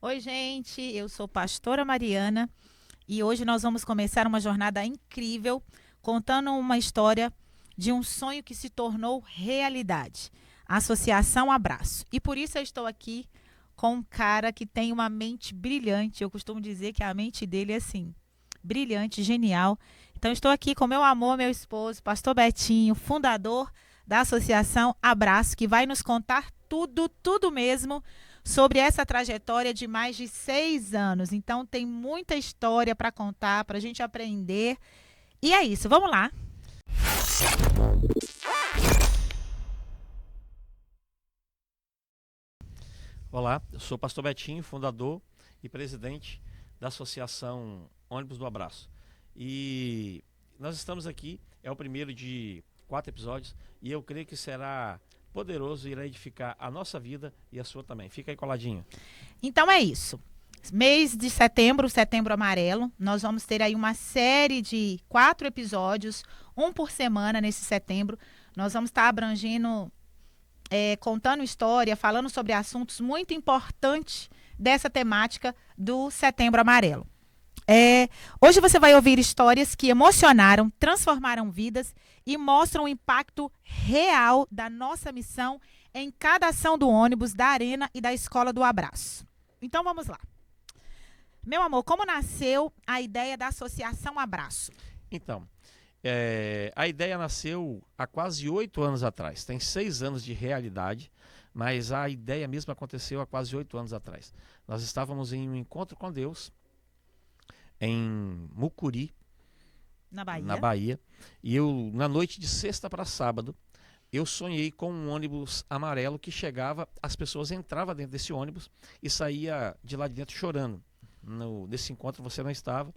Oi, gente, eu sou pastora Mariana e hoje nós vamos começar uma jornada incrível contando uma história de um sonho que se tornou realidade. A Associação Abraço. E por isso eu estou aqui com um cara que tem uma mente brilhante. Eu costumo dizer que a mente dele é assim, brilhante, genial. Então estou aqui com meu amor, meu esposo, pastor Betinho, fundador da Associação Abraço, que vai nos contar tudo mesmo sobre essa trajetória de mais de 6 anos. Então tem muita história para contar, para a gente aprender. E é isso, vamos lá. Olá, eu sou o pastor Betinho, fundador e presidente da Associação Ônibus do Abraço. E nós estamos aqui, é o primeiro de 4 episódios, e eu creio que será poderoso e irá edificar a nossa vida e a sua também. Fica aí coladinho. Então é isso. Mês de setembro, setembro amarelo, nós vamos ter aí uma série de 4 episódios, um por semana nesse setembro. Nós vamos estar abrangendo, contando história, falando sobre assuntos muito importantes dessa temática do Setembro Amarelo. Hoje você vai ouvir histórias que emocionaram, transformaram vidas e mostram o impacto real da nossa missão em cada ação do ônibus, da Arena e da Escola do Abraço. Então vamos lá. Meu amor, como nasceu a ideia da Associação Abraço? Então, a ideia nasceu há quase 8 anos atrás. Tem 6 anos de realidade, mas a ideia mesmo aconteceu há quase 8 anos atrás. Nós estávamos em um encontro com Deus em Mucuri, Na Bahia. e eu, na noite de sexta para sábado, eu sonhei com um ônibus amarelo que chegava, as pessoas entravam dentro desse ônibus e saía de lá de dentro chorando. Nesse encontro você não estava.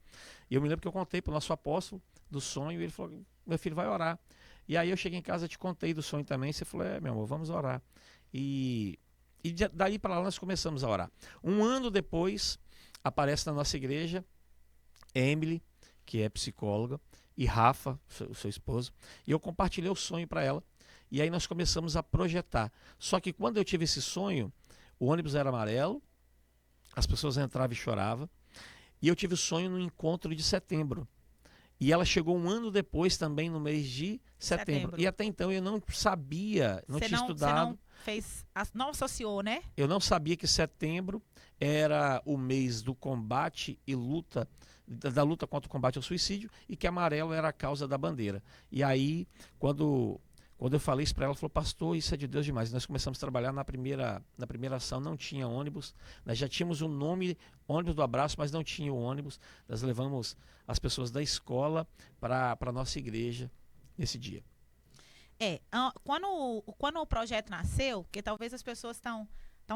E eu me lembro que eu contei para o nosso apóstolo do sonho, e ele falou: meu filho vai orar. E aí eu cheguei em casa, te contei do sonho também, e você falou: meu amor, vamos orar. E daí para lá nós começamos a orar. Um ano depois, aparece na nossa igreja Emily, que é psicóloga, e Rafa, o seu esposo, e eu compartilhei o sonho para ela, e aí nós começamos a projetar. Só que quando eu tive esse sonho, o ônibus era amarelo, as pessoas entravam e choravam, e eu tive o sonho no encontro de setembro. E ela chegou um ano depois também, no mês de setembro. E até então eu não sabia, não tinha estudado. Não associou, né? Eu não sabia que setembro era o mês do combate e luta, da luta contra o combate ao suicídio, e que amarelo era a causa da bandeira. E aí, quando eu falei isso para ela, ela falou: pastor, isso é de Deus demais. Nós começamos a trabalhar na primeira ação, não tinha ônibus. Nós já tínhamos o nome Ônibus do Abraço, mas não tinha o ônibus. Nós levamos as pessoas da escola para a nossa igreja nesse dia. Quando o projeto nasceu, porque talvez as pessoas estão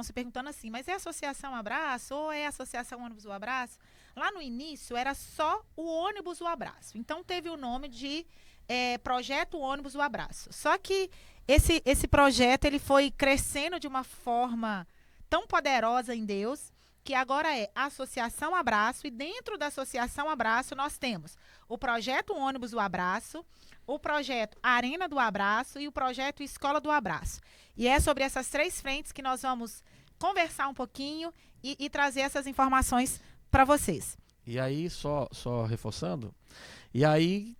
se perguntando assim, mas é Associação Abraço ou é Associação Ônibus do Abraço? Lá no início era só o Ônibus do Abraço. Então teve o nome de Projeto Ônibus do Abraço. Só que esse projeto ele foi crescendo de uma forma tão poderosa em Deus, que agora é Associação Abraço, e dentro da Associação Abraço nós temos o Projeto Ônibus do Abraço, o projeto Arena do Abraço e o projeto Escola do Abraço. E é sobre essas 3 frentes que nós vamos conversar um pouquinho e trazer essas informações para vocês. E aí, só reforçando, e aí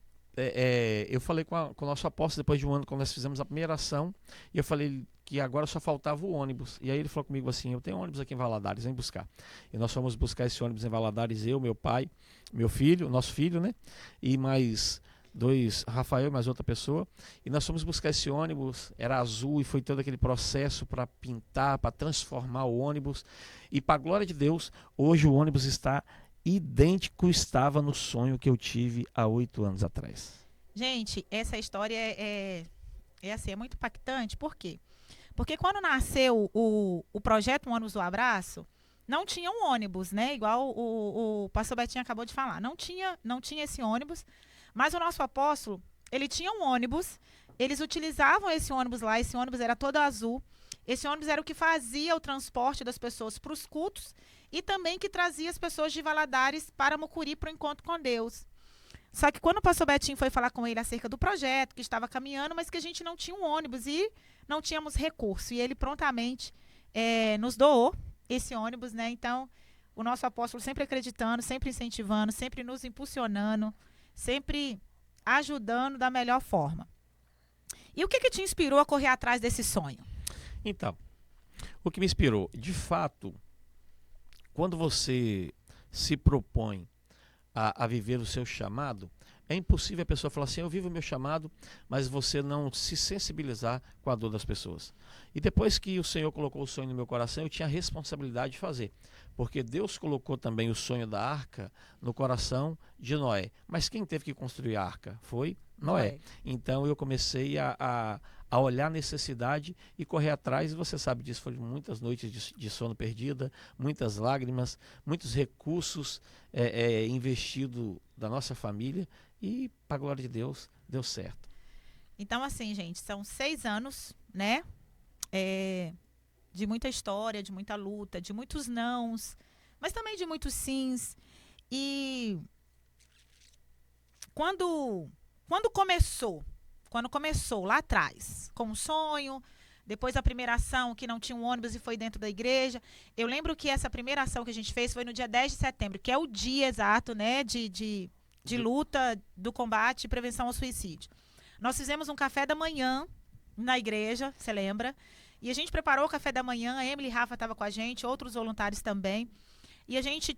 eu falei com o nosso apóstolo depois de um ano, quando nós fizemos a primeira ação, e eu falei que agora só faltava o ônibus. E aí ele falou comigo assim: eu tenho ônibus aqui em Valadares, vem buscar. E nós fomos buscar esse ônibus em Valadares, eu, meu pai, meu filho, nosso filho, né? E mais 2, Rafael e mais outra pessoa, e nós fomos buscar esse ônibus, era azul, e foi todo aquele processo para pintar, para transformar o ônibus, e para a glória de Deus, hoje o ônibus está idêntico estava no sonho que eu tive há 8 anos atrás. Gente, essa história assim, é muito impactante. Por quê? Porque quando nasceu o projeto Ônibus do Abraço, não tinha um ônibus, né? Igual o pastor Betinho acabou de falar. Não tinha esse ônibus, mas o nosso apóstolo, ele tinha um ônibus, eles utilizavam esse ônibus lá, esse ônibus era todo azul. Esse ônibus era o que fazia o transporte das pessoas para os cultos e também que trazia as pessoas de Valadares para Mucuri para o encontro com Deus. Só que quando o pastor Betinho foi falar com ele acerca do projeto, que estava caminhando, mas que a gente não tinha um ônibus e não tínhamos recurso. E ele prontamente nos doou esse ônibus, né? Então, o nosso apóstolo sempre acreditando, sempre incentivando, sempre nos impulsionando, sempre ajudando da melhor forma. E o que que te inspirou a correr atrás desse sonho? Então, o que me inspirou, de fato, quando você se propõe a viver o seu chamado, é impossível a pessoa falar assim, eu vivo o meu chamado, mas você não se sensibilizar com a dor das pessoas. E depois que o Senhor colocou o sonho no meu coração, eu tinha a responsabilidade de fazer. Porque Deus colocou também o sonho da arca no coração de Noé. Mas quem teve que construir a arca? Foi Noé. Então eu comecei a olhar a necessidade e correr atrás, e você sabe disso, foram muitas noites de sono perdida, muitas lágrimas, muitos recursos investidos da nossa família, e, para a glória de Deus, deu certo. Então, assim, gente, são 6 anos, né? De muita história, de muita luta, de muitos nãos, mas também de muitos sims. E quando começou lá atrás, com um sonho, depois a primeira ação que não tinha um ônibus e foi dentro da igreja. Eu lembro que essa primeira ação que a gente fez foi no dia 10 de setembro, que é o dia exato, né, de luta do combate e prevenção ao suicídio. Nós fizemos um café da manhã na igreja, você lembra? E a gente preparou o café da manhã, a Emily e Rafa estavam com a gente, outros voluntários também. E a gente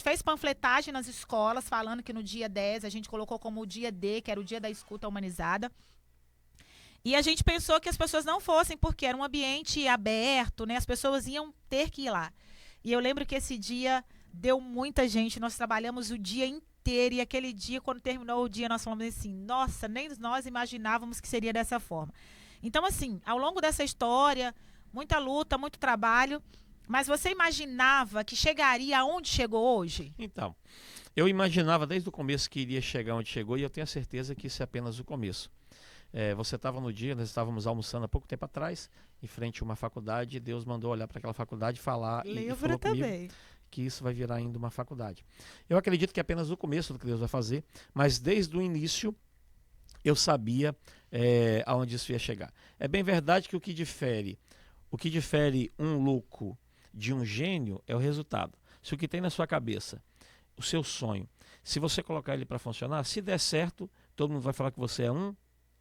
fez panfletagem nas escolas, falando que no dia 10 a gente colocou como o dia D, que era o dia da escuta humanizada. E a gente pensou que as pessoas não fossem, porque era um ambiente aberto, né? As pessoas iam ter que ir lá. E eu lembro que esse dia deu muita gente, nós trabalhamos o dia inteiro, e aquele dia, quando terminou o dia, nós falamos assim, nossa, nem nós imaginávamos que seria dessa forma. Então, assim, ao longo dessa história, muita luta, muito trabalho, mas você imaginava que chegaria aonde chegou hoje? Então, eu imaginava desde o começo que iria chegar onde chegou, e eu tenho a certeza que isso é apenas o começo. Você estava no dia, nós estávamos almoçando há pouco tempo atrás, em frente a uma faculdade, e Deus mandou olhar para aquela faculdade e falar e falou comigo que isso vai virar ainda uma faculdade. Eu acredito que é apenas o começo do que Deus vai fazer, mas desde o início eu sabia aonde isso ia chegar. É bem verdade que o que difere um louco de um gênio é o resultado. Se o que tem na sua cabeça, o seu sonho, se você colocar ele para funcionar, se der certo, todo mundo vai falar que você é um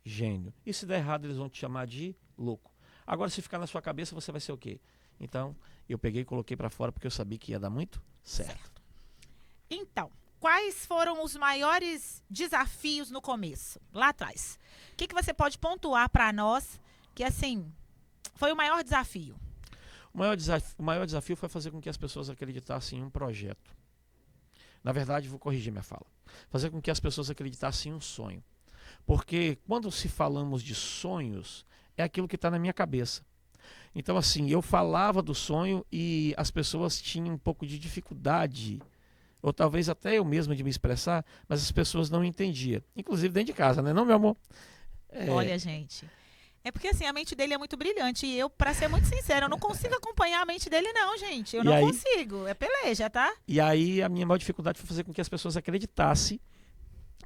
gênio. E se der errado, eles vão te chamar de louco. Agora, se ficar na sua cabeça, você vai ser o quê? Então, eu peguei e coloquei para fora porque eu sabia que ia dar muito certo. Então, quais foram os maiores desafios no começo, lá atrás? O que você pode pontuar para nós que, assim, foi o maior desafio? O maior desafio foi fazer com que as pessoas acreditassem em um projeto. Na verdade, vou corrigir minha fala. Fazer com que as pessoas acreditassem em um sonho. Porque quando se falamos de sonhos, é aquilo que está na minha cabeça. Então, assim, eu falava do sonho e as pessoas tinham um pouco de dificuldade, ou talvez até eu mesmo de me expressar, mas as pessoas não entendiam. Inclusive dentro de casa, né? Não, meu amor? Olha, gente, é porque assim, a mente dele é muito brilhante e eu, pra ser muito sincera, eu não consigo acompanhar a mente dele não, gente. Eu não consigo, é peleja, tá? E aí a minha maior dificuldade foi fazer com que as pessoas acreditassem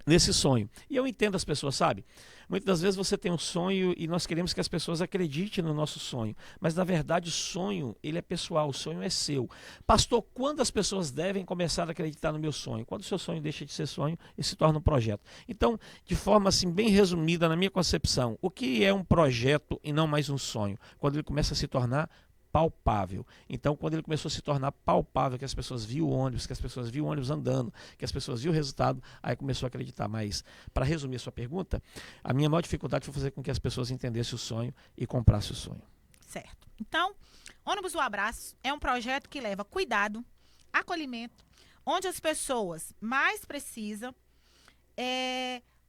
nesse sonho. E eu entendo as pessoas, sabe? Muitas das vezes você tem um sonho e nós queremos que as pessoas acreditem no nosso sonho. Mas, na verdade, o sonho, ele é pessoal, o sonho é seu. Pastor, quando as pessoas devem começar a acreditar no meu sonho? Quando o seu sonho deixa de ser sonho e se torna um projeto. Então, de forma assim, bem resumida, na minha concepção, o que é um projeto e não mais um sonho? Quando ele começa a se tornar palpável. Então, quando ele começou a se tornar palpável, que as pessoas viam o ônibus, que as pessoas viam o ônibus andando, que as pessoas viam o resultado, aí começou a acreditar. Mas, para resumir a sua pergunta, a minha maior dificuldade foi fazer com que as pessoas entendessem o sonho e comprassem o sonho. Certo. Então, Ônibus do Abraço é um projeto que leva cuidado, acolhimento, onde as pessoas mais precisam.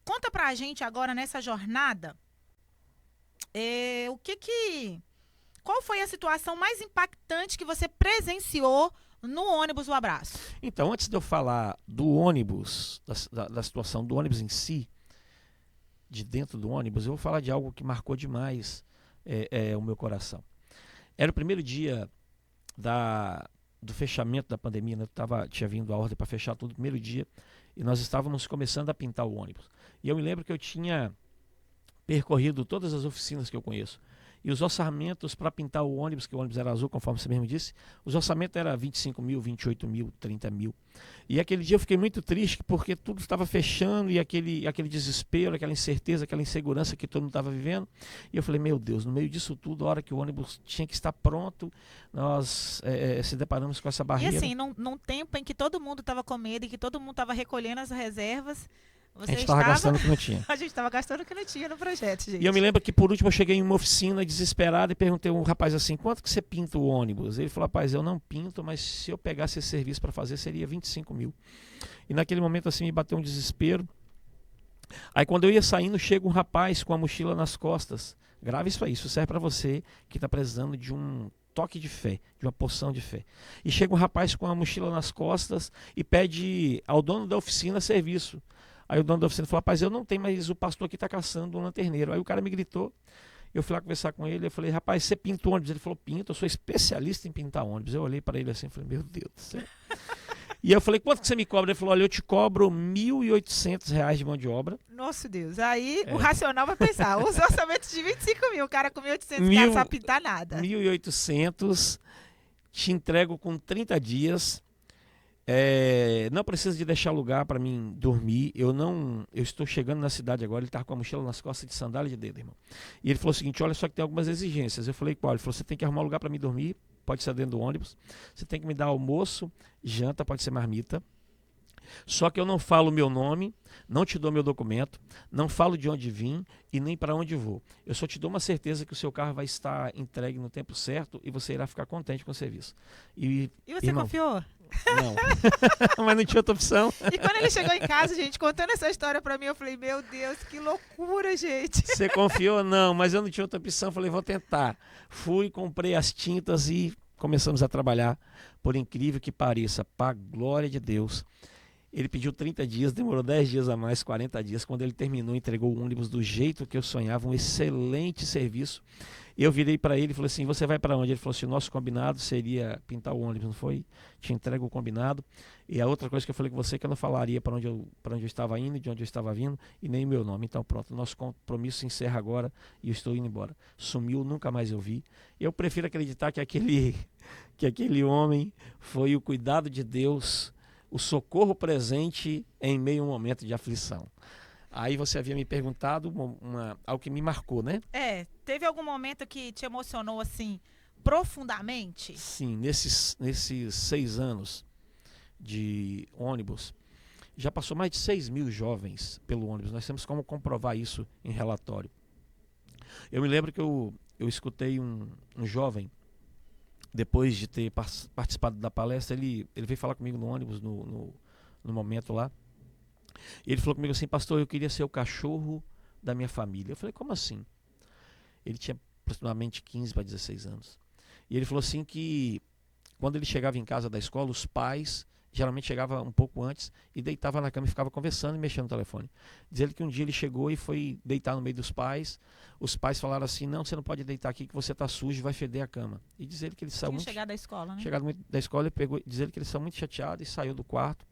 Conta pra gente agora nessa jornada, qual foi a situação mais impactante que você presenciou no Ônibus do Abraço? Então, antes de eu falar do ônibus, da situação do ônibus em si, de dentro do ônibus, eu vou falar de algo que marcou demais o meu coração. Era o primeiro dia do fechamento da pandemia, né? Tinha vindo a ordem para fechar tudo, primeiro dia, e nós estávamos começando a pintar o ônibus. E eu me lembro que eu tinha percorrido todas as oficinas que eu conheço. E os orçamentos para pintar o ônibus, que o ônibus era azul, conforme você mesmo disse, os orçamentos eram 25 mil, 28 mil, 30 mil. E aquele dia eu fiquei muito triste porque tudo estava fechando e aquele desespero, aquela incerteza, aquela insegurança que todo mundo estava vivendo. E eu falei, meu Deus, no meio disso tudo, a hora que o ônibus tinha que estar pronto, nós se deparamos com essa barreira. E assim, num tempo em que todo mundo estava com medo e que todo mundo estava recolhendo as reservas, A gente estava gastando o que não tinha. A gente estava gastando o que não tinha no projeto, gente. E eu me lembro que por último eu cheguei em uma oficina desesperado e perguntei a um rapaz assim, quanto que você pinta o ônibus? Ele falou, rapaz, eu não pinto, mas se eu pegasse esse serviço para fazer seria 25 mil. E naquele momento assim me bateu um desespero. Aí quando eu ia saindo, chega um rapaz com a mochila nas costas. Grave isso aí, isso serve para você que está precisando de um toque de fé, de uma porção de fé. E chega um rapaz com a mochila nas costas e pede ao dono da oficina serviço. Aí o dono da oficina falou, rapaz, eu não tenho, mas o pastor aqui está caçando um lanterneiro. Aí o cara me gritou, eu fui lá conversar com ele, eu falei, rapaz, você pinta ônibus? Ele falou, pinto, eu sou especialista em pintar ônibus. Eu olhei para ele assim e falei, meu Deus do céu. E eu falei, quanto que você me cobra? Ele falou, olha, eu te cobro R$ 1.800 de mão de obra. Nossa Deus, aí o racional vai pensar, os orçamentos de 25 mil, o cara com 1.800 não sabe pintar nada. 1.800, te entrego com 30 dias. Não precisa de deixar lugar para mim dormir. Eu estou chegando na cidade agora. Ele estava com a mochila nas costas de sandália de dedo, irmão. E ele falou o seguinte, olha só que tem algumas exigências. Eu falei, qual? Ele falou, você tem que arrumar um lugar para mim dormir, pode ser dentro do ônibus. Você tem que me dar almoço, janta, pode ser marmita. Só que eu não falo meu nome, não te dou meu documento, não falo de onde vim e nem para onde vou. Eu só te dou uma certeza que o seu carro vai estar entregue no tempo certo e você irá ficar contente com o serviço. E você irmão, confiou? Não, mas não tinha outra opção. E quando ele chegou em casa, gente, contando essa história pra mim, eu falei, meu Deus, que loucura, gente. Você confiou? Não, mas eu não tinha outra opção. Falei, vou tentar. Fui, comprei as tintas e começamos a trabalhar. Por incrível que pareça, para a glória de Deus. Ele pediu 30 dias, demorou 10 dias a mais, 40 dias. Quando ele terminou, entregou o ônibus do jeito que eu sonhava, um excelente serviço. Eu virei para ele e falei assim, você vai para onde? Ele falou assim, o nosso combinado seria pintar o ônibus, não foi? Te entrego o combinado. E a outra coisa que eu falei com você, que eu não falaria para onde eu estava indo, de onde eu estava vindo, e nem o meu nome. Então pronto, o nosso compromisso se encerra agora e eu estou indo embora. Sumiu, nunca mais eu vi. Eu prefiro acreditar que aquele homem foi o cuidado de Deus, o socorro presente em meio a um momento de aflição. Aí você havia me perguntado algo que me marcou, né? Teve algum momento que te emocionou assim, profundamente? Sim, nesses 6 anos de ônibus, já passou mais de 6 mil jovens pelo ônibus. Nós temos como comprovar isso em relatório. Eu me lembro que eu escutei um jovem, depois de ter participado da palestra, ele veio falar comigo no ônibus, no momento lá. E ele falou comigo assim, pastor, eu queria ser o cachorro da minha família. Eu falei, como assim? Ele tinha aproximadamente 15 para 16 anos. E ele falou assim que quando ele chegava em casa da escola, os pais geralmente chegavam um pouco antes e deitavam na cama e ficavam conversando e mexendo no telefone. Diz ele que um dia ele chegou e foi deitar no meio dos pais. Os pais falaram assim, não, você não pode deitar aqui que você está sujo e vai feder a cama. E diz ele que ele saiu muito... Chegado da escola, né? Chegado da escola, diz ele que ele saiu muito chateado e saiu do quarto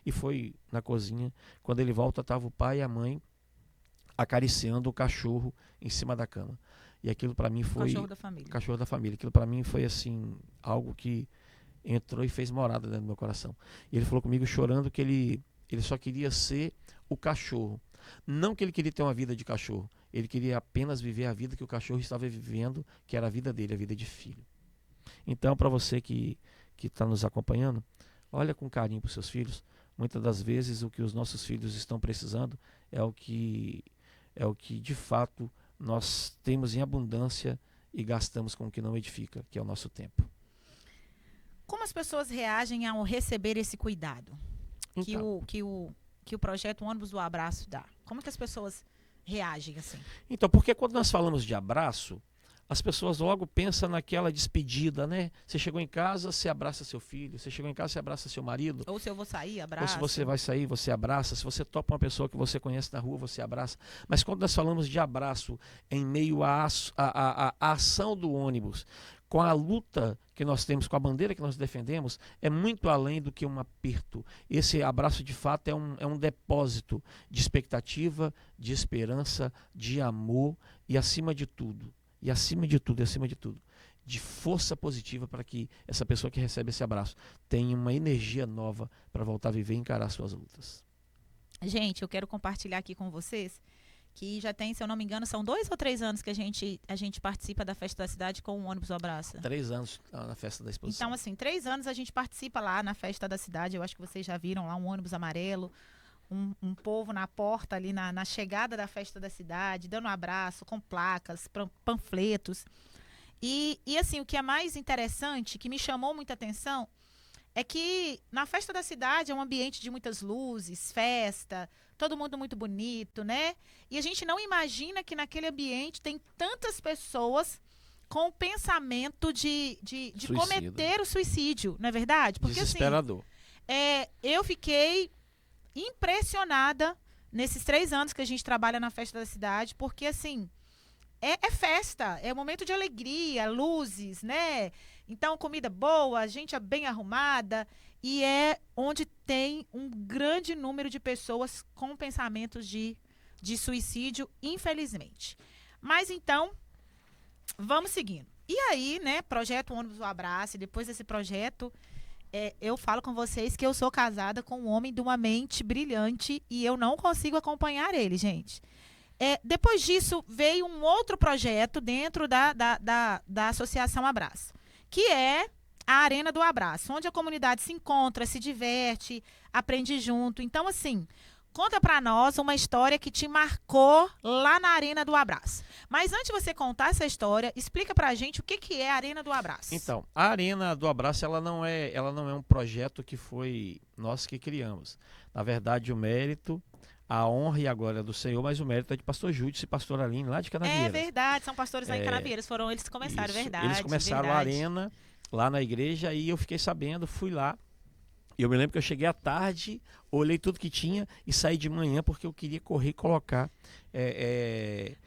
e foi na cozinha. Quando ele volta, estava o pai e a mãe acariciando o cachorro em cima da cama. E aquilo para mim foi... Cachorro da família. Cachorro da família. Aquilo para mim foi assim, algo que entrou e fez morada dentro do meu coração. E ele falou comigo chorando que ele só queria ser o cachorro. Não que ele queria ter uma vida de cachorro. Ele queria apenas viver a vida que o cachorro estava vivendo, que era a vida dele, a vida de filho. Então, para você que está nos acompanhando, olha com carinho para os seus filhos. Muitas das vezes o que os nossos filhos estão precisando é o que de fato nós temos em abundância e gastamos com o que não edifica, que é o nosso tempo. Como as pessoas reagem ao receber esse cuidado Então, que o projeto Ônibus do Abraço dá? Como que as pessoas reagem assim? Então, porque quando nós falamos de abraço, as pessoas logo pensam naquela despedida, né? Você chegou em casa, você abraça seu filho. Você chegou em casa, você abraça seu marido. Ou se eu vou sair, abraço. Ou se você vai sair, você abraça. Se você topa uma pessoa que você conhece na rua, você abraça. Mas quando nós falamos de abraço em meio à ação do ônibus, com a luta que nós temos, com a bandeira que nós defendemos, é muito além do que um aperto. Esse abraço, de fato, é um depósito de expectativa, de esperança, de amor e, acima de tudo, e acima de tudo, de força positiva para que essa pessoa que recebe esse abraço tenha uma energia nova para voltar a viver e encarar suas lutas. Gente, eu quero compartilhar aqui com vocês que já tem, se eu não me engano, são 2 ou 3 anos que a gente participa da Festa da Cidade com o ônibus Abraça. 3 anos na festa da exposição. Então, assim, 3 anos a gente participa lá na Festa da Cidade. Eu acho que vocês já viram lá um ônibus amarelo, um povo na porta ali na chegada da Festa da Cidade, dando um abraço, com placas, panfletos. E assim, o que é mais interessante, que me chamou muita atenção, é que na Festa da Cidade é um ambiente de muitas luzes, festa, todo mundo muito bonito, né? E a gente não imagina que naquele ambiente tem tantas pessoas com o pensamento de cometer o suicídio, não é verdade? Porque desesperador. Assim, eu fiquei impressionada nesses 3 anos que a gente trabalha na Festa da Cidade, porque assim, é festa, é um momento de alegria, luzes, né? Então, comida boa, gente bem arrumada, e é onde tem um grande número de pessoas com pensamentos de suicídio, infelizmente. Mas então, vamos seguindo. E aí, né, projeto Ônibus do Abraço, e depois desse projeto, eu falo com vocês que eu sou casada com um homem de uma mente brilhante e eu não consigo acompanhar ele, gente. Depois disso, veio um outro projeto dentro da Associação Abraço, que é a Arena do Abraço, onde a comunidade se encontra, se diverte, aprende junto. Então, assim, conta pra nós uma história que te marcou lá na Arena do Abraço. Mas antes de você contar essa história, explica pra gente o que é a Arena do Abraço. Então, a Arena do Abraço, ela não é um projeto que foi nós que criamos. Na verdade, o mérito, a honra e a glória do Senhor, mas o mérito é de pastor Júdice e pastor Aline, lá de Canavieiras. É verdade, são pastores lá em Canavieiras, foram eles que começaram, isso. verdade. Eles começaram a Arena lá na igreja e eu fiquei sabendo, fui lá. Eu me lembro que eu cheguei à tarde, olhei tudo que tinha e saí de manhã porque eu queria correr e colocar.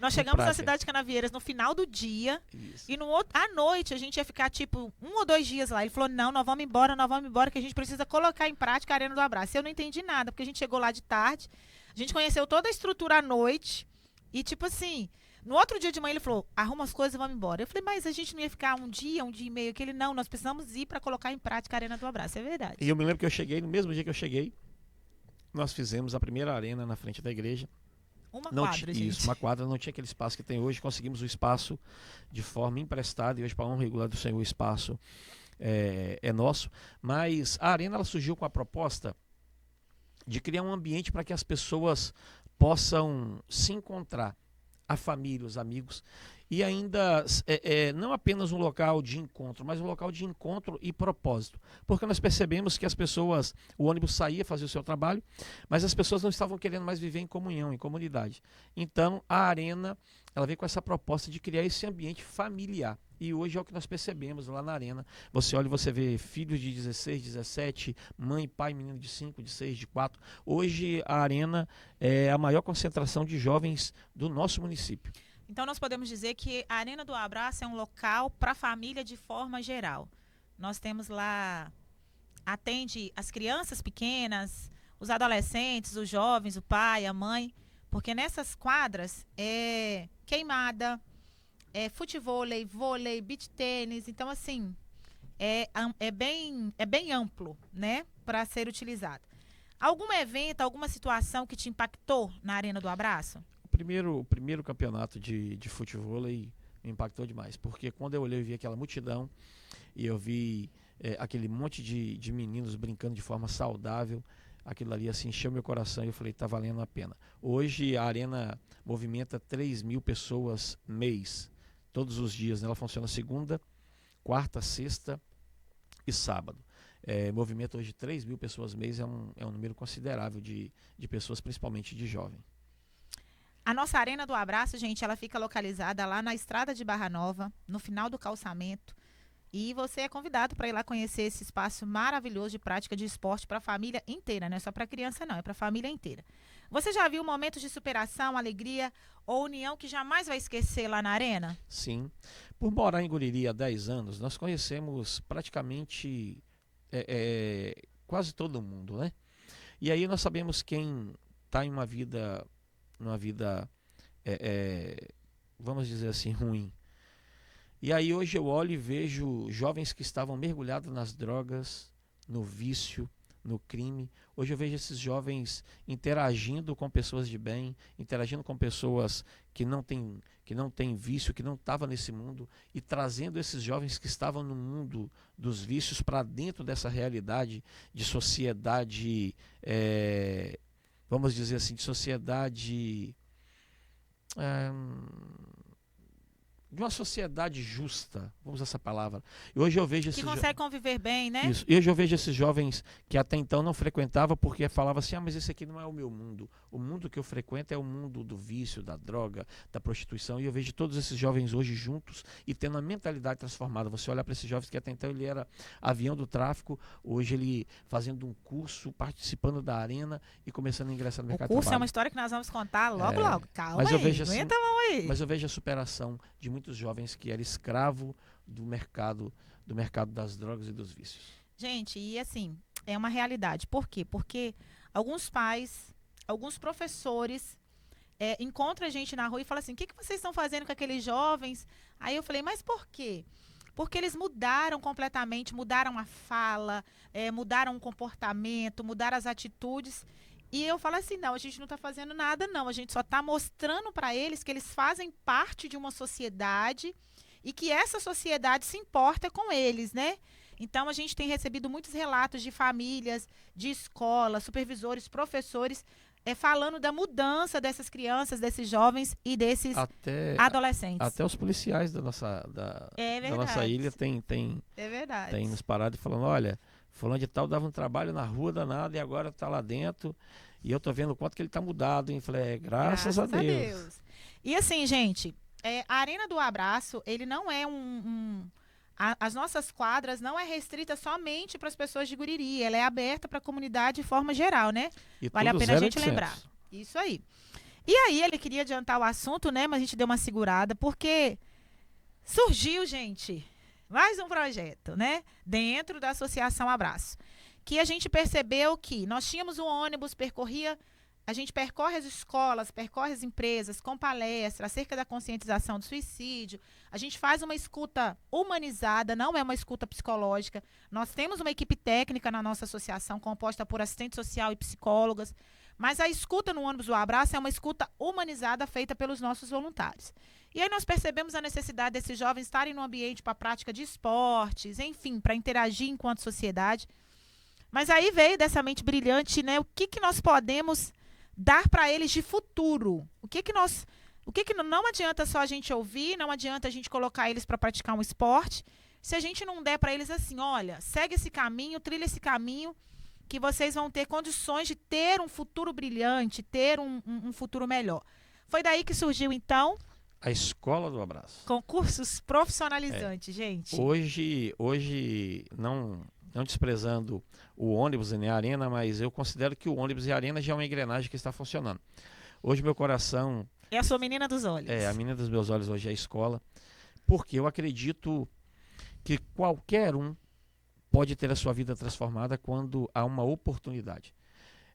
Nós chegamos na cidade de Canavieiras no final do dia. Isso. E à noite a gente ia ficar tipo 1 ou 2 dias lá. Ele falou: não, nós vamos embora, que a gente precisa colocar em prática a Arena do Abraço. Eu não entendi nada, porque a gente chegou lá de tarde, a gente conheceu toda a estrutura à noite e tipo assim. No outro dia de manhã ele falou, arruma as coisas e vamos embora. Eu falei, mas a gente não ia ficar um dia e meio? Que ele, não, nós precisamos ir para colocar em prática a Arena do Abraço. É verdade. E eu me lembro que eu cheguei, no mesmo dia que eu cheguei, nós fizemos a primeira arena na frente da igreja. Uma quadra, gente. Isso, uma quadra, não tinha aquele espaço que tem hoje. Conseguimos o espaço de forma emprestada e hoje, para a honra regular do Senhor, o espaço é nosso. Mas a arena ela surgiu com a proposta de criar um ambiente para que as pessoas possam se encontrar. A família, os amigos, e ainda não apenas um local de encontro, mas um local de encontro e propósito, porque nós percebemos que as pessoas, o ônibus saía fazer o seu trabalho, mas as pessoas não estavam querendo mais viver em comunhão, em comunidade. Então a Arena, ela veio com essa proposta de criar esse ambiente familiar. E hoje é o que nós percebemos lá na Arena. Você olha e você vê filhos de 16, 17, mãe, pai, menino de 5, de 6, de 4. Hoje a Arena é a maior concentração de jovens do nosso município. Então nós podemos dizer que a Arena do Abraço é um local para a família de forma geral. Nós temos lá, atende as crianças pequenas, os adolescentes, os jovens, o pai, a mãe, porque nessas quadras é queimada, futevôlei, vôlei, beach tênis, então assim, é bem amplo, né, para ser utilizado. Algum evento, alguma situação que te impactou na Arena do Abraço? O primeiro campeonato de futevôlei me impactou demais, porque quando eu olhei e vi aquela multidão, e eu vi aquele monte de meninos brincando de forma saudável, aquilo ali assim encheu meu coração e eu falei, tá valendo a pena. Hoje a Arena movimenta 3.000 pessoas mês. Todos os dias, né? Ela funciona segunda, quarta, sexta e sábado. Movimento hoje de 3.000 pessoas mês, é um número considerável de pessoas, principalmente de jovem. A nossa Arena do Abraço, gente, ela fica localizada lá na Estrada de Barra Nova, no final do calçamento. E você é convidado para ir lá conhecer esse espaço maravilhoso de prática de esporte para a família inteira, não é só para criança não, é para a família inteira. Você já viu momentos de superação, alegria ou união que jamais vai esquecer lá na Arena? Sim. Por morar em Guriri há 10 anos, nós conhecemos praticamente quase todo mundo, né? E aí nós sabemos quem está em numa vida, vamos dizer assim, ruim. E aí hoje eu olho e vejo jovens que estavam mergulhados nas drogas, no vício, no crime. Hoje eu vejo esses jovens interagindo com pessoas de bem, interagindo com pessoas que não têm vício, que não estavam nesse mundo, e trazendo esses jovens que estavam no mundo dos vícios para dentro dessa realidade de sociedade, vamos dizer assim, de sociedade, de uma sociedade justa, vamos usar essa palavra. E hoje eu vejo Que consegue conviver bem, né? Isso. E hoje eu vejo esses jovens que até então não frequentavam porque falavam assim, mas esse aqui não é o meu mundo. O mundo que eu frequento é o mundo do vício, da droga, da prostituição. E eu vejo todos esses jovens hoje juntos e tendo a mentalidade transformada. Você olha para esses jovens que até então ele era avião do tráfico, hoje ele fazendo um curso, participando da arena e começando a ingressar no mercado de trabalho. O curso é uma história que nós vamos contar logo, logo. Calma mas aí, eu vejo assim, aguenta a mão aí. Mas eu vejo a superação de muitos jovens que eram escravo do mercado das drogas e dos vícios. Gente, e assim, é uma realidade. Por quê? Porque alguns pais, alguns professores encontram a gente na rua e falam assim, o que vocês estão fazendo com aqueles jovens? Aí eu falei, mas por quê? Porque eles mudaram completamente, mudaram a fala, mudaram o comportamento, mudaram as atitudes. E eu falo assim, não, a gente não está fazendo nada, não. A gente só está mostrando para eles que eles fazem parte de uma sociedade e que essa sociedade se importa com eles, né? Então, a gente tem recebido muitos relatos de famílias, de escolas, supervisores, professores, falando da mudança dessas crianças, desses jovens e desses adolescentes. Até os policiais da nossa ilha tem nos parado e falando, olha, fulano de tal dava um trabalho na rua danado e agora está lá dentro e eu tô vendo o quanto que ele está mudado. E falei, graças a Deus. E assim, gente, a Arena do Abraço, ele não é as nossas quadras não é restrita somente para as pessoas de Guriri, ela é aberta para a comunidade de forma geral, né? E vale a pena a gente 0800. lembrar. Isso aí. E aí, ele queria adiantar o assunto, né? Mas a gente deu uma segurada, porque surgiu, gente, mais um projeto, né? Dentro da Associação Abraço. Que a gente percebeu que nós tínhamos um ônibus, a gente percorre as escolas, percorre as empresas com palestras acerca da conscientização do suicídio. A gente faz uma escuta humanizada, não é uma escuta psicológica. Nós temos uma equipe técnica na nossa associação, composta por assistente social e psicólogas. Mas a escuta no ônibus do Abraço é uma escuta humanizada feita pelos nossos voluntários. E aí nós percebemos a necessidade desses jovens estarem no ambiente para a prática de esportes, enfim, para interagir enquanto sociedade. Mas aí veio dessa mente brilhante, né? O que nós podemos dar para eles de futuro? O que não adianta só a gente ouvir, não adianta a gente colocar eles para praticar um esporte, se a gente não der para eles assim, olha, segue esse caminho, trilha esse caminho, que vocês vão ter condições de ter um futuro brilhante, ter um futuro melhor. Foi daí que surgiu, então, a Escola do Abraço. Concursos profissionalizantes, gente. Hoje não desprezando o ônibus e a arena, mas eu considero que o ônibus e a arena já é uma engrenagem que está funcionando. Hoje meu coração... É a sua menina dos olhos. A menina dos meus olhos hoje é a escola, porque eu acredito que qualquer um pode ter a sua vida transformada quando há uma oportunidade.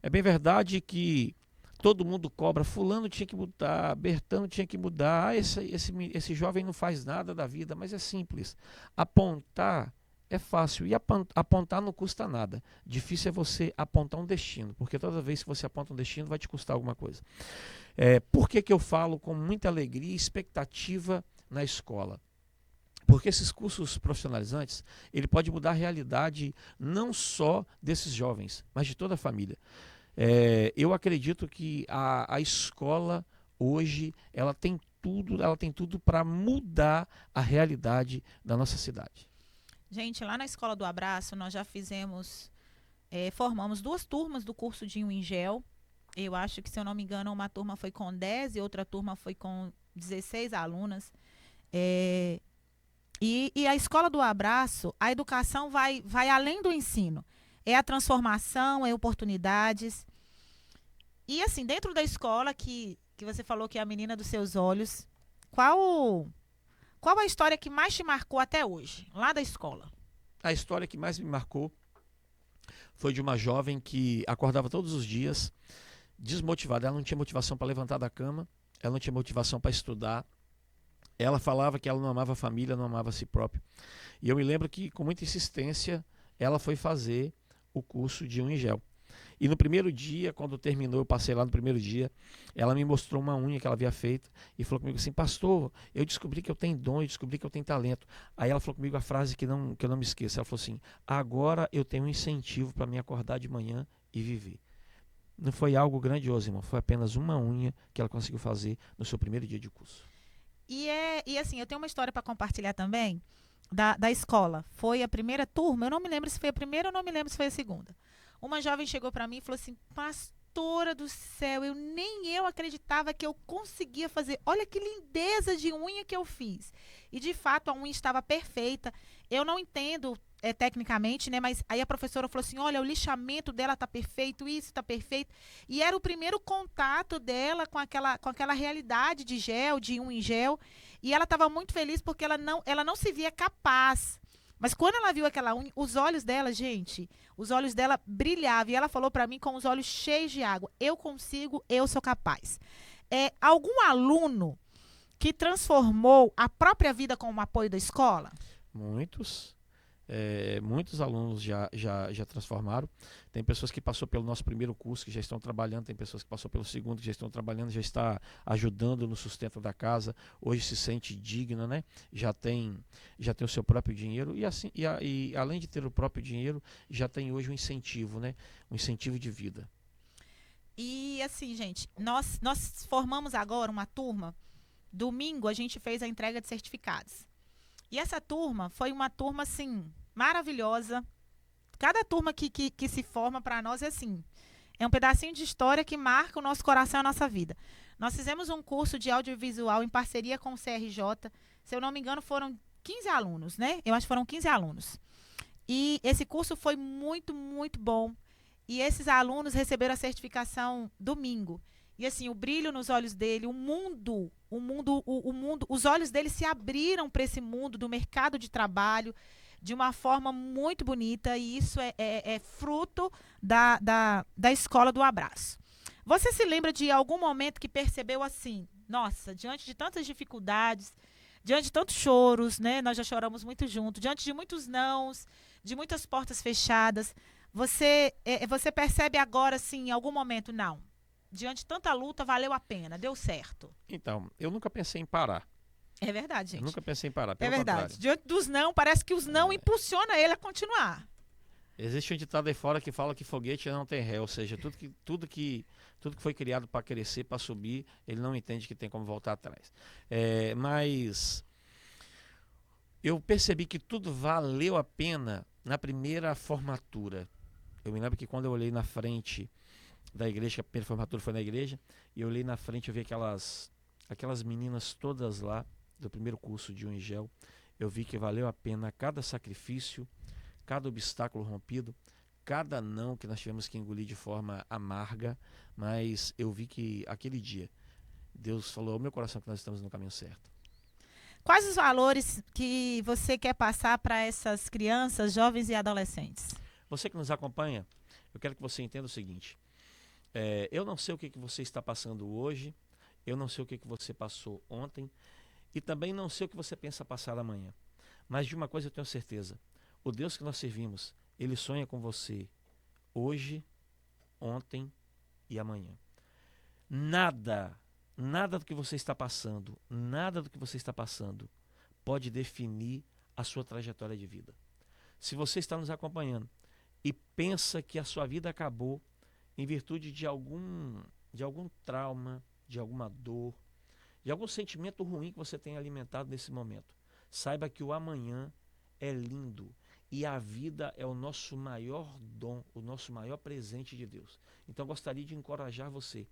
É bem verdade que todo mundo cobra, fulano tinha que mudar, Bertano tinha que mudar, esse jovem não faz nada da vida, mas é simples. Apontar é fácil e apontar não custa nada. Difícil é você apontar um destino, porque toda vez que você aponta um destino vai te custar alguma coisa. Por que eu falo com muita alegria e expectativa na escola? Porque esses cursos profissionalizantes, ele pode mudar a realidade não só desses jovens, mas de toda a família. Eu acredito que a escola hoje ela tem tudo para mudar a realidade da nossa cidade. Gente, lá na Escola do Abraço, nós já formamos 2 turmas do curso de Ingel. Eu acho que, se eu não me engano, uma turma foi com 10 e outra turma foi com 16 alunas. E a Escola do Abraço, a educação vai além do ensino. É a transformação, é oportunidades. E assim, dentro da escola, que você falou que é a menina dos seus olhos, qual a história que mais te marcou até hoje, lá da escola? A história que mais me marcou foi de uma jovem que acordava todos os dias desmotivada. Ela não tinha motivação para levantar da cama, ela não tinha motivação para estudar, Ela falava que ela não amava a família, não amava a si própria. E eu me lembro que, com muita insistência, ela foi fazer o curso de unha em gel. E no primeiro dia, quando terminou, eu passei lá no primeiro dia, ela me mostrou uma unha que ela havia feito e falou comigo assim: pastor, eu descobri que eu tenho dom, eu descobri que eu tenho talento. Aí ela falou comigo a frase que eu não me esqueço. Ela falou assim: agora eu tenho um incentivo para me acordar de manhã e viver. Não foi algo grandioso, irmão. Foi apenas uma unha que ela conseguiu fazer no seu primeiro dia de curso. E assim, eu tenho uma história para compartilhar também da escola. Foi a primeira turma, eu não me lembro se foi a primeira ou não me lembro se foi a segunda. Uma jovem chegou para mim e falou assim: pastora do céu, nem eu acreditava que eu conseguia fazer. Olha que lindeza de unha que eu fiz. E de fato a unha estava perfeita. Eu não entendo tecnicamente, né? Mas aí a professora falou assim: olha, o lixamento dela tá perfeito, isso tá perfeito. E era o primeiro contato dela com aquela realidade de gel, de unha em gel. E ela estava muito feliz porque ela não se via capaz. Mas quando ela viu aquela unha, os olhos dela, gente, os olhos dela brilhavam. E ela falou para mim com os olhos cheios de água: eu consigo, eu sou capaz. Algum aluno que transformou a própria vida com o apoio da escola? Muitos. Muitos alunos já transformaram. Tem pessoas que passou pelo nosso primeiro curso que já estão trabalhando, tem pessoas que passou pelo segundo que já estão trabalhando, já está ajudando no sustento da casa, hoje se sente digna, né? Já tem o seu próprio dinheiro e assim e além de ter o próprio dinheiro, já tem hoje um incentivo, né? Um incentivo de vida. E assim, gente, nós formamos agora uma turma. Domingo a gente fez a entrega de certificados. E essa turma foi uma turma assim maravilhosa. Cada turma que se forma para nós é assim. É um pedacinho de história que marca o nosso coração e a nossa vida. Nós fizemos um curso de audiovisual em parceria com o CRJ. Se eu não me engano, foram 15 alunos, né? Eu acho que foram 15 alunos. E esse curso foi muito, muito bom. E esses alunos receberam a certificação domingo. E assim, o brilho nos olhos dele, o mundo, os olhos dele se abriram para esse mundo do mercado de trabalho de uma forma muito bonita. E isso é fruto da escola do abraço. Você se lembra de algum momento que percebeu assim: nossa, diante de tantas dificuldades, diante de tantos choros, né? Nós já choramos muito juntos, diante de muitos nãos, de muitas portas fechadas, você percebe agora, assim, em algum momento: não, diante de tanta luta, valeu a pena, deu certo? Então, eu nunca pensei em parar. É verdade, gente. Eu nunca pensei em parar, É pelo verdade. contrário. Diante dos não, parece que os não impulsiona ele a continuar. Existe um ditado aí fora que fala que foguete não tem ré, ou seja, tudo que foi criado para crescer, para subir, ele não entende que tem como voltar atrás. Mas eu percebi que tudo valeu a pena na primeira formatura. Eu me lembro que quando eu olhei na frente da igreja, que a primeira formatura foi na igreja, e eu olhei na frente, eu vi aquelas meninas todas lá, do primeiro curso de unha em gel. Eu vi que valeu a pena cada sacrifício, cada obstáculo rompido, cada não que nós tivemos que engolir de forma amarga, mas eu vi que aquele dia Deus falou ao meu coração que nós estamos no caminho certo. Quais os valores que você quer passar para essas crianças, jovens e adolescentes? Você que nos acompanha, eu quero que você entenda o seguinte: eu não sei o que você está passando hoje, eu não sei o que você passou ontem, e também não sei o que você pensa passar amanhã. Mas de uma coisa eu tenho certeza: o Deus que nós servimos, Ele sonha com você hoje, ontem e amanhã. Nada do que você está passando, pode definir a sua trajetória de vida. Se você está nos acompanhando e pensa que a sua vida acabou em virtude de algum trauma, de alguma dor, de algum sentimento ruim que você tem alimentado nesse momento, saiba que o amanhã é lindo e a vida é o nosso maior dom, o nosso maior presente de Deus. Então eu gostaria de encorajar você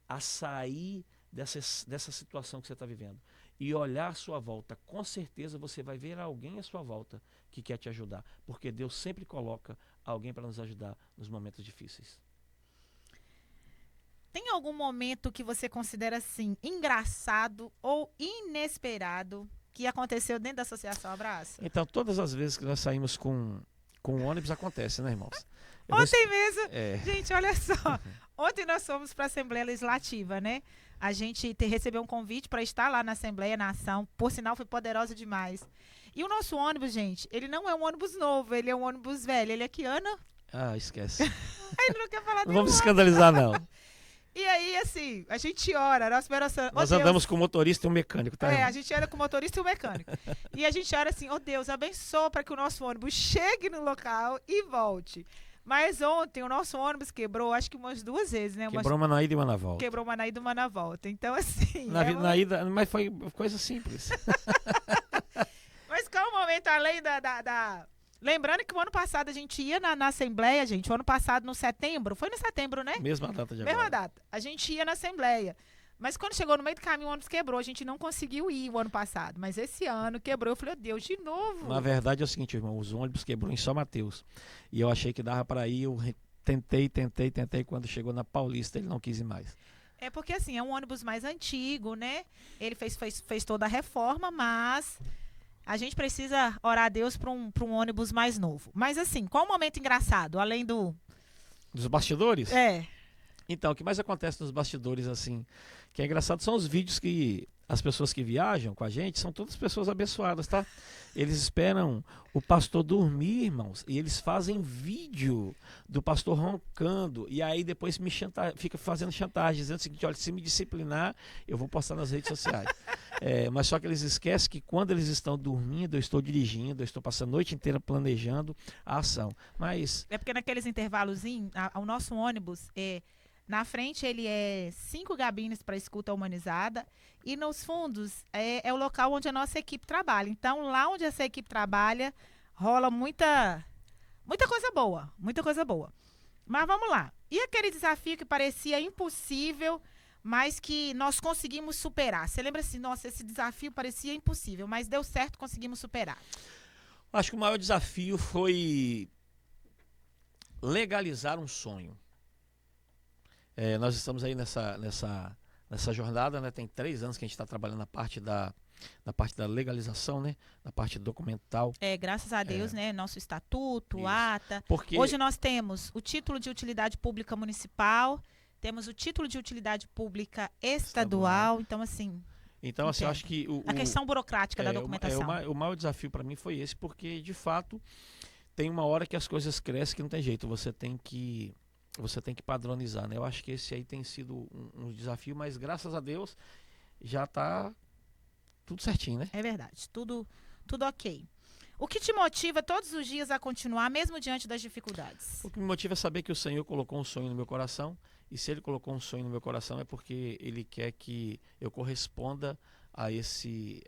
a sair dessa situação que você está vivendo e olhar à sua volta. Com certeza você vai ver alguém à sua volta que quer te ajudar, porque Deus sempre coloca alguém para nos ajudar nos momentos difíceis. Tem algum momento que você considera assim engraçado ou inesperado que aconteceu dentro da Associação Abraço? Então, todas as vezes que nós saímos com o ônibus acontece, né, irmãos? Ontem mesmo, gente, olha só. Ontem nós fomos para a Assembleia Legislativa, né? A gente recebeu um convite para estar lá na Assembleia, na ação. Por sinal, foi poderosa demais. E o nosso ônibus, gente, ele não é um ônibus novo, ele é um ônibus velho. Ele é que ano? Ah, esquece. Ele não quer falar Não vamos nenhum. escandalizar, não. E aí, assim, a gente ora, a nossa oração. Nós andamos com o motorista e um mecânico, tá? A gente ora com o motorista e o mecânico. E a gente ora assim, Deus, abençoa para que o nosso ônibus chegue no local e volte. Mas ontem o nosso ônibus quebrou, acho que umas 2 vezes, né? Quebrou uma na ida e uma na volta. Quebrou uma na ida e uma na volta. Então, assim... Na ida, mas foi coisa simples. Mas qual o momento, além Lembrando que o ano passado a gente ia na Assembleia, gente. O ano passado, no setembro, foi no setembro, né? Mesma data de agora. Mesma data. A gente ia na Assembleia. Mas quando chegou no meio do caminho, o ônibus quebrou. A gente não conseguiu ir o ano passado. Mas esse ano quebrou. Eu falei, Deus, de novo. Na verdade é o seguinte, irmão. Os ônibus quebrou em São Mateus. E eu achei que dava para ir. Eu tentei. Quando chegou na Paulista, ele não quis ir mais. É porque, assim, é um ônibus mais antigo, né? Ele fez toda a reforma, mas a gente precisa orar a Deus para um ônibus mais novo. Mas, assim, qual o momento engraçado? Além dos bastidores? É. Então, o que mais acontece nos bastidores, assim, que é engraçado, são os vídeos que as pessoas que viajam com a gente são todas pessoas abençoadas, tá? Eles esperam o pastor dormir, irmãos, e eles fazem vídeo do pastor roncando, e aí depois fica fazendo chantagem, dizendo o seguinte, olha, se me disciplinar, eu vou postar nas redes sociais. Mas só que eles esquecem que quando eles estão dormindo, eu estou dirigindo, eu estou passando a noite inteira planejando a ação. Mas... É porque naqueles intervalozinhos, o nosso ônibus na frente ele é 5 cabines para escuta humanizada e nos fundos é o local onde a nossa equipe trabalha. Então, lá onde essa equipe trabalha, rola muita coisa boa, muita coisa boa. Mas vamos lá. E aquele desafio que parecia impossível, mas que nós conseguimos superar? Você lembra assim, nossa, esse desafio parecia impossível, mas deu certo, conseguimos superar. Acho que o maior desafio foi legalizar um sonho. Nós estamos aí nessa jornada, né? Tem 3 anos que a gente está trabalhando na parte da legalização, né? Na parte documental. Graças a Deus, né? Nosso estatuto, Isso. ata. Porque... Hoje nós temos o título de utilidade pública municipal, temos o título de utilidade pública estadual. Então, assim... Então, assim, eu acho que... a questão burocrática da documentação. O maior desafio para mim foi esse, porque, de fato, tem uma hora que as coisas crescem que não tem jeito. Você tem que padronizar, né? Eu acho que esse aí tem sido um desafio, mas graças a Deus já está tudo certinho, né? É verdade, tudo ok. O que te motiva todos os dias a continuar, mesmo diante das dificuldades? O que me motiva é saber que o Senhor colocou um sonho no meu coração, e se Ele colocou um sonho no meu coração é porque Ele quer que eu corresponda a esse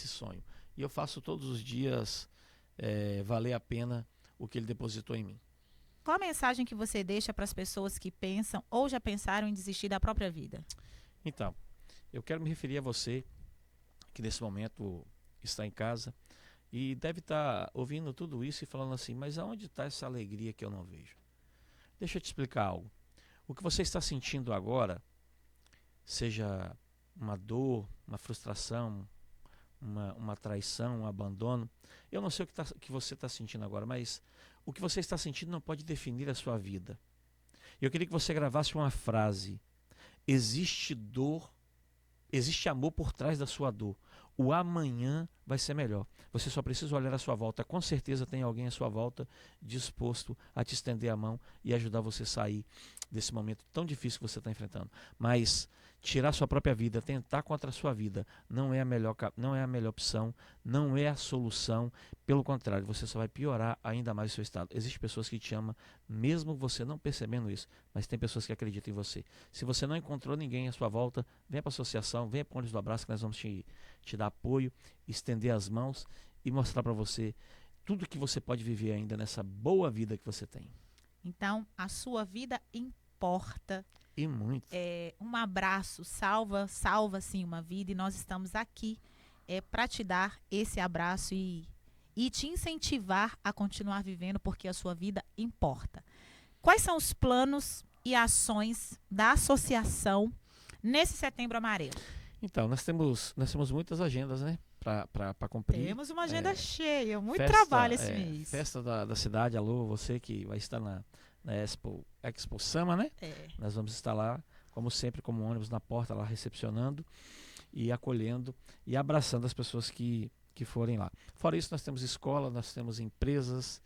sonho. E eu faço todos os dias valer a pena o que Ele depositou em mim. Qual a mensagem que você deixa para as pessoas que pensam ou já pensaram em desistir da própria vida? Então, eu quero me referir a você que nesse momento está em casa e deve estar ouvindo tudo isso e falando assim, mas aonde está essa alegria que eu não vejo? Deixa eu te explicar algo. O que você está sentindo agora, seja uma dor, uma frustração, uma traição, um abandono, eu não sei o que você está sentindo agora, mas o que você está sentindo não pode definir a sua vida. Eu queria que você gravasse uma frase. Existe dor, existe amor por trás da sua dor. O amanhã vai ser melhor. Você só precisa olhar à sua volta. Com certeza tem alguém à sua volta disposto a te estender a mão e ajudar você a sair desse momento tão difícil que você está enfrentando. Mas tirar sua própria vida, tentar contra a sua vida, não é a melhor opção, não é a solução. Pelo contrário, você só vai piorar ainda mais o seu estado. Existem pessoas que te amam, mesmo você não percebendo isso, mas tem pessoas que acreditam em você. Se você não encontrou ninguém à sua volta, venha para a associação, venha para o Ônibus do Abraço, que nós vamos te dar apoio, estender as mãos e mostrar para você tudo que você pode viver ainda nessa boa vida que você tem. Então, a sua vida importa. E muito. Um abraço salva sim uma vida, e nós estamos aqui para te dar esse abraço e te incentivar a continuar vivendo, porque a sua vida importa. Quais são os planos e ações da associação nesse Setembro Amarelo? Então, nós temos muitas agendas, né? para cumprir. Temos uma agenda cheia, muito Festa, trabalho esse mês. Festa da cidade, alô, você que vai estar na Expo Sama, né? Nós vamos estar lá, como sempre, como ônibus na porta, lá recepcionando e acolhendo e abraçando as pessoas que forem lá. Fora isso, nós temos escola, nós temos empresas.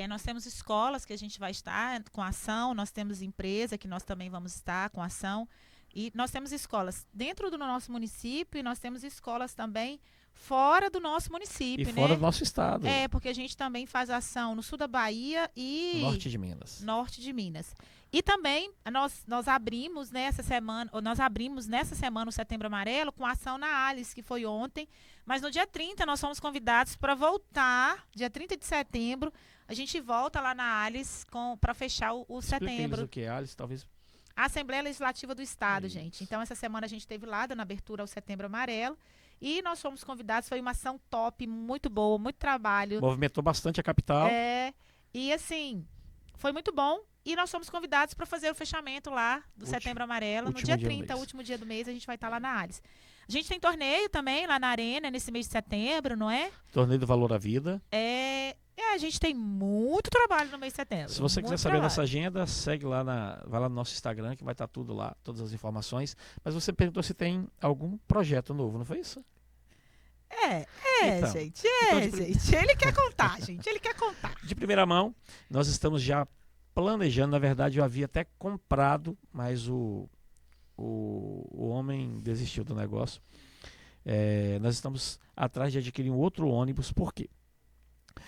Nós temos escolas que a gente vai estar com ação, nós temos empresa que nós também vamos estar com ação. E nós temos escolas dentro do nosso município e nós temos escolas também fora do nosso município, E fora do nosso estado. Porque a gente também faz ação no sul da Bahia e Norte de Minas. Norte de Minas. E também nós abrimos nessa semana o Setembro Amarelo com ação na Alice, que foi ontem. Mas no dia 30 nós fomos convidados para voltar, dia 30 de setembro, a gente volta lá na Alice para fechar o setembro. O que é Alice, talvez. A Assembleia Legislativa do Estado, Isso. gente. Então, essa semana a gente esteve lá, dando abertura ao Setembro Amarelo. E nós fomos convidados, foi uma ação top, muito boa, muito trabalho. Movimentou bastante a capital. E assim, foi muito bom. E nós fomos convidados para fazer o fechamento lá do Setembro Amarelo. No dia 30, último dia do mês, a gente vai estar lá na Alice. A gente tem torneio também lá na Arena, nesse mês de setembro, não é? Torneio do Valor à Vida. A gente tem muito trabalho no mês de setembro. Se você quiser saber nossa agenda, segue lá vai lá no nosso Instagram, que vai estar tudo lá, todas as informações. Mas você perguntou se tem algum projeto novo, não foi isso? Gente. Ele quer contar, gente. Ele quer contar. De primeira mão, nós estamos já planejando. Na verdade, eu havia até comprado, mas o homem desistiu do negócio. Nós estamos atrás de adquirir um outro ônibus. Por quê?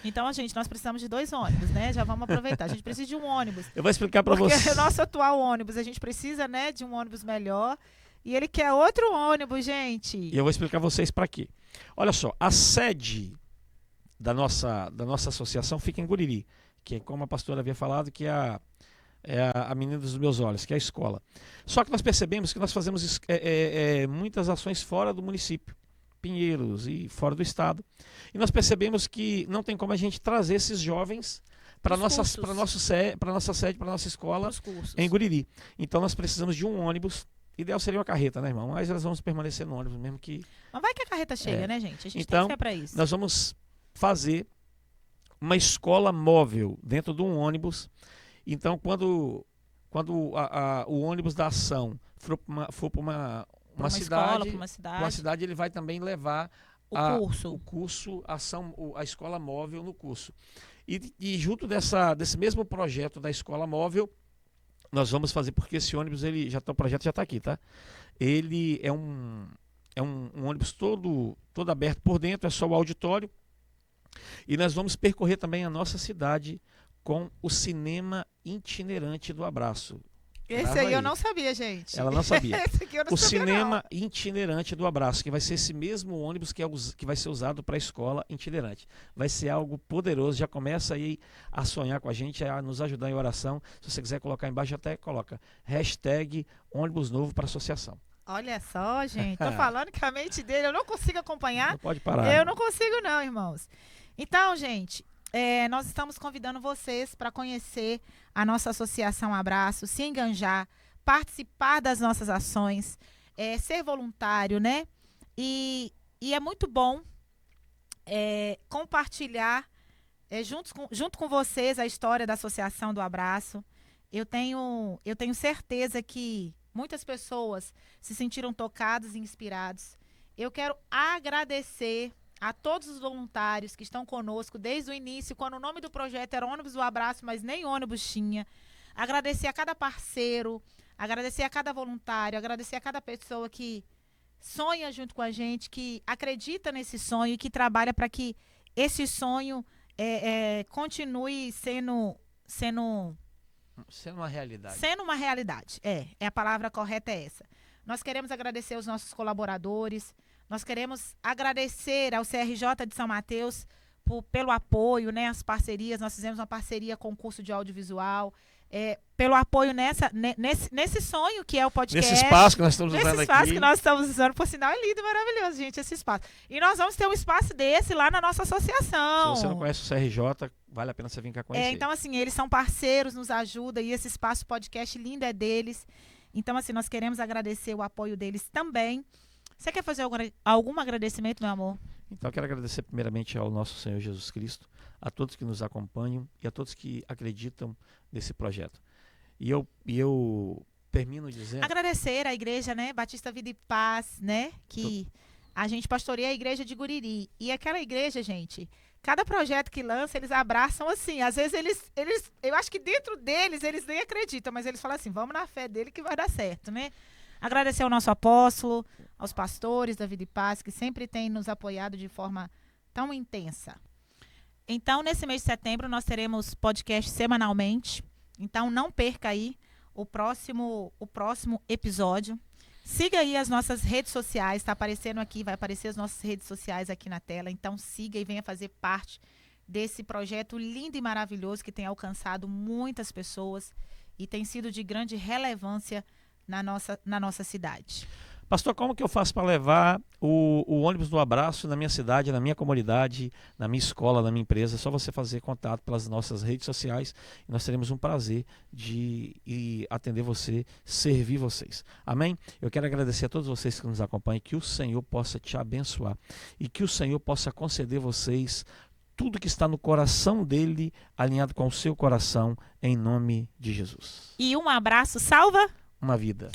Então, gente, nós precisamos de 2 ônibus, né? Já vamos aproveitar. A gente precisa de um ônibus. Eu vou explicar para você. Porque o nosso atual ônibus, a gente precisa, né, de um ônibus melhor. E ele quer outro ônibus, gente. E eu vou explicar vocês para quê. Olha só, a sede da nossa associação fica em Guriri, que é, como a pastora havia falado, que é a menina dos meus olhos, que é a escola. Só que nós percebemos que nós fazemos muitas ações fora do município, Pinheiros e fora do estado. E nós percebemos que não tem como a gente trazer esses jovens para nossa sede, para nossa escola em Guriri. Então nós precisamos de um ônibus. Ideal seria uma carreta, né, irmão? Mas nós vamos permanecer no ônibus mesmo que... Mas vai que a carreta chega, né, gente? A gente então, tem fé para isso. Nós vamos fazer uma escola móvel dentro de um ônibus. Então, quando o ônibus da ação for para uma cidade, ele vai também levar o curso, a escola móvel no curso. E junto desse mesmo projeto da escola móvel, nós vamos fazer, porque esse ônibus, o projeto já está aqui, tá? Ele é um ônibus todo aberto por dentro, é só o auditório. E nós vamos percorrer também a nossa cidade com o cinema itinerante do Abraço. Esse aí eu não sabia, gente. Ela não sabia. Esse aqui eu não sabia, cinema itinerante do Abraço, que vai ser esse mesmo ônibus que vai ser usado para a escola itinerante. Vai ser algo poderoso. Já começa aí a sonhar com a gente, a nos ajudar em oração. Se você quiser colocar embaixo, até coloca #ônibus novo para associação. Olha só, gente. Tô falando que a mente dele eu não consigo acompanhar. Não pode parar. Eu não consigo não, irmãos. Então, gente... nós estamos convidando vocês para conhecer a nossa associação Abraço, se enganjar, participar das nossas ações, ser voluntário, né? E é muito bom compartilhar junto com vocês a história da Associação do Abraço. Eu tenho certeza que muitas pessoas se sentiram tocados e inspirados. Eu quero agradecer a todos os voluntários que estão conosco desde o início, quando o nome do projeto era Ônibus do Abraço, mas nem ônibus tinha. Agradecer a cada parceiro, agradecer a cada voluntário, agradecer a cada pessoa que sonha junto com a gente, que acredita nesse sonho e que trabalha para que esse sonho continue sendo uma realidade. Sendo uma realidade. A palavra correta é essa. Nós queremos agradecer aos nossos colaboradores. Nós queremos agradecer ao CRJ de São Mateus pelo apoio, né, as parcerias. Nós fizemos uma parceria com o curso de audiovisual, pelo apoio nesse sonho que é o podcast. Nesse espaço que nós estamos usando aqui. Nesse espaço que nós estamos usando, por sinal, é lindo e maravilhoso, gente, esse espaço. E nós vamos ter um espaço desse lá na nossa associação. Se você não conhece o CRJ, vale a pena você vir cá conhecer. Então, assim, eles são parceiros, nos ajudam, e esse espaço podcast lindo é deles. Então, assim, nós queremos agradecer o apoio deles também. Você quer fazer algum agradecimento, meu amor? Então, eu quero agradecer primeiramente ao nosso Senhor Jesus Cristo, a todos que nos acompanham e a todos que acreditam nesse projeto. E eu termino dizendo... Agradecer à igreja, né? Batista Vida e Paz, né? Que a gente pastoreia a igreja de Guriri. E aquela igreja, gente, cada projeto que lança, eles abraçam assim. Às vezes eu acho que dentro deles, eles nem acreditam, mas eles falam assim, vamos na fé dele que vai dar certo, né? Agradecer ao nosso apóstolo, aos pastores da Vida e Paz, que sempre têm nos apoiado de forma tão intensa. Então, nesse mês de setembro, nós teremos podcast semanalmente. Então, não perca aí o próximo episódio. Siga aí as nossas redes sociais, está aparecendo aqui, vai aparecer as nossas redes sociais aqui na tela. Então, siga e venha fazer parte desse projeto lindo e maravilhoso que tem alcançado muitas pessoas e tem sido de grande relevância na nossa cidade. Pastor, como que eu faço para levar o ônibus do abraço na minha cidade, na minha comunidade, na minha escola, na minha empresa? É só você fazer contato pelas nossas redes sociais e nós teremos um prazer de atender você, servir vocês. Amém? Eu quero agradecer a todos vocês que nos acompanham, que o Senhor possa te abençoar e que o Senhor possa conceder vocês tudo que está no coração dele, alinhado com o seu coração, em nome de Jesus. E um abraço salva uma vida.